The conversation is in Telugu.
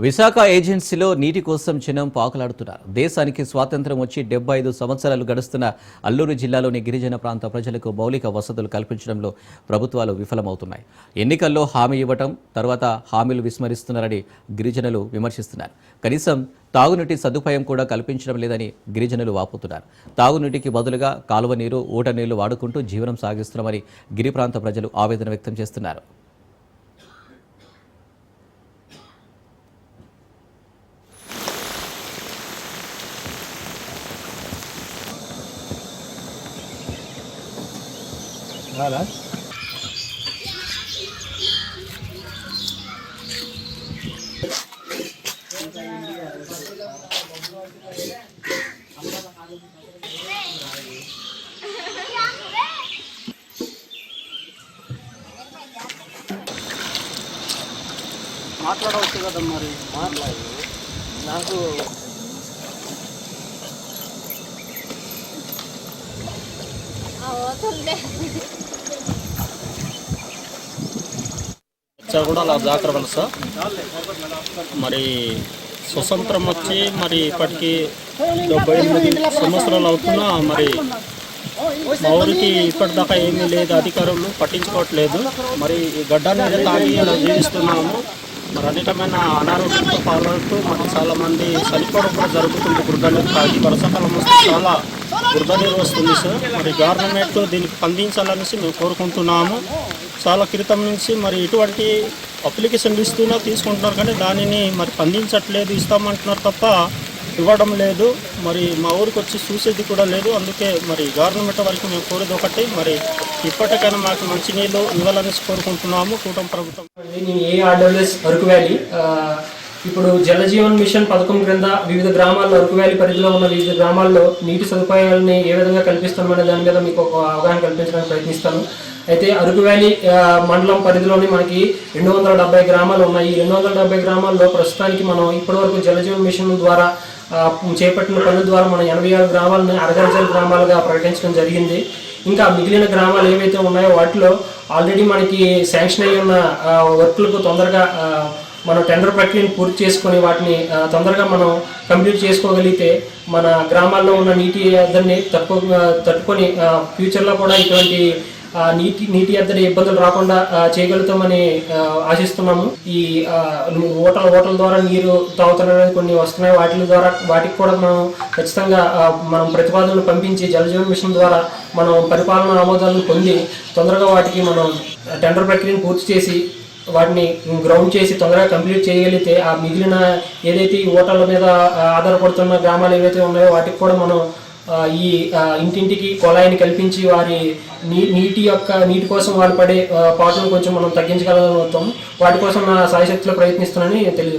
విశాఖ ఏజెన్సీలో నీటి కోసం జనం పాకులాడుతున్నారు. దేశానికి స్వాతంత్ర్యం వచ్చి 75 సంవత్సరాలు గడుస్తున్న అల్లూరు జిల్లాలోని గిరిజన ప్రాంత ప్రజలకు మౌలిక వసతులు కల్పించడంలో ప్రభుత్వాలు విఫలమవుతున్నాయి. ఎన్నికల్లో హామీ ఇవ్వటం తర్వాత హామీలు విస్మరిస్తున్నారని గిరిజనులు విమర్శిస్తున్నారు. కనీసం తాగునీటి సదుపాయం కూడా కల్పించడం లేదని గిరిజనులు వాపోతున్నారు. తాగునీటికి బదులుగా కాలువ నీరు, ఊట నీళ్లు వాడుకుంటూ జీవనం సాగిస్తున్నామని గిరి ప్రాంత ప్రజలు ఆవేదన వ్యక్తం చేస్తున్నారు. మాట్లాడవచ్చు కదా మరి మాట్లాడు నాకు కూడా అలా జాతర వలస మరి స్వతంత్రం వచ్చి మరి ఇప్పటికీ 78 సంవత్సరాలు అవుతున్నా మరి మా ఊరికి ఇప్పటిదాకా ఏమీ లేదు, అధికారులు పట్టించుకోవట్లేదు. మరి ఈ గడ్డాన్ని తాగి అలా జీవిస్తున్నాము. మరి అనేకమైన అనారోగ్యంతో పాల్గొంటూ మరి చాలామంది చనిపోవడం కూడా జరుగుతుంది. గుర్రనీరు తాగి వర్షాకాలం వస్తే చాలా గుర్రనీరు వస్తుంది సార్. మరి గవర్నమెంట్ దీనికి స్పందించాలనేసి మేము కోరుకుంటున్నాము. చాలా క్రితం నుంచి మరి ఇటువంటి అప్లికేషన్లు ఇస్తున్నా తీసుకుంటున్నారు, కానీ దానిని మరి స్పందించట్లేదు. ఇస్తామంటున్నారు తప్ప ఇవ్వడం లేదు. మరి మా ఊరికి వచ్చి చూసేది కూడా లేదు. అందుకే మరి గవర్నమెంట్ వరకు మేము కోరేది ఒకటి, మరి ఇప్పటికైనా మాకు మంచినీళ్ళు ఇవ్వాలనేసి కోరుకుంటున్నాము కూటమి ప్రభుత్వం. నేను ARWS అరకు వ్యాలీ ఇప్పుడు జలజీవన్ మిషన్ పథకం క్రింద వివిధ గ్రామాల్లో, అరకు వ్యాలీ పరిధిలో ఉన్న వివిధ గ్రామాల్లో నీటి సదుపాయాలని ఏ విధంగా కల్పిస్తామనే దాని మీద మీకు ఒక అవగాహన కల్పించడానికి ప్రయత్నిస్తాను. అయితే అరకు వ్యాలీ మండలం పరిధిలోని మనకి 270 గ్రామాలు ఉన్నాయి. 270 గ్రామాల్లో ప్రస్తుతానికి మనం ఇప్పటివరకు జలజీవన్ మిషన్ ద్వారా చేపట్టిన పనుల ద్వారా మనం 86 గ్రామాలను అర్ధజల గ్రామాలుగా ప్రకటించడం జరిగింది. ఇంకా మిగిలిన గ్రామాలు ఏవైతే ఉన్నాయో వాటిలో ఆల్రెడీ మనకి శాంక్షన్ అయ్యి ఉన్న వర్కులకు తొందరగా మనం టెండర్ ప్రక్రియను పూర్తి చేసుకొని వాటిని తొందరగా మనం కంప్లీట్ చేసుకోగలిగితే మన గ్రామాల్లో ఉన్న నీటి ఎద్దడిని తట్టుకొని ఫ్యూచర్లో కూడా ఇటువంటి నీటి ఎద్దడి ఇబ్బందులు రాకుండా చేయగలుగుతామని ఆశిస్తున్నాము. ఈ ఓటల ద్వారా నీరు తాగుతున్నది కొన్ని వస్తున్నాయి. వాటికి కూడా మనం ఖచ్చితంగా మనం ప్రతిపాదనలు పంపించి జలజీవన్ మిషన్ ద్వారా మనం పరిపాలన ఆమోదాలను పొంది తొందరగా వాటికి మనం టెండర్ ప్రక్రియను పూర్తి చేసి వాటిని గ్రౌండ్ చేసి తొందరగా కంప్లీట్ చేయగలిగితే ఆ మిగిలిన ఏదైతే ఈ ఓటర్ల మీద ఆధారపడుతున్న గ్రామాలు ఏవైతే ఉన్నాయో వాటికి కూడా మనం ఈ ఇంటింటికి కొళాయిని కల్పించి వారి నీటి కోసం వాళ్ళు పడే పాటలను కొంచెం మనం తగ్గించగలుగుతాం. వాటి కోసం నా సాయశక్తిలో ప్రయత్నిస్తున్నానని తెలియదు.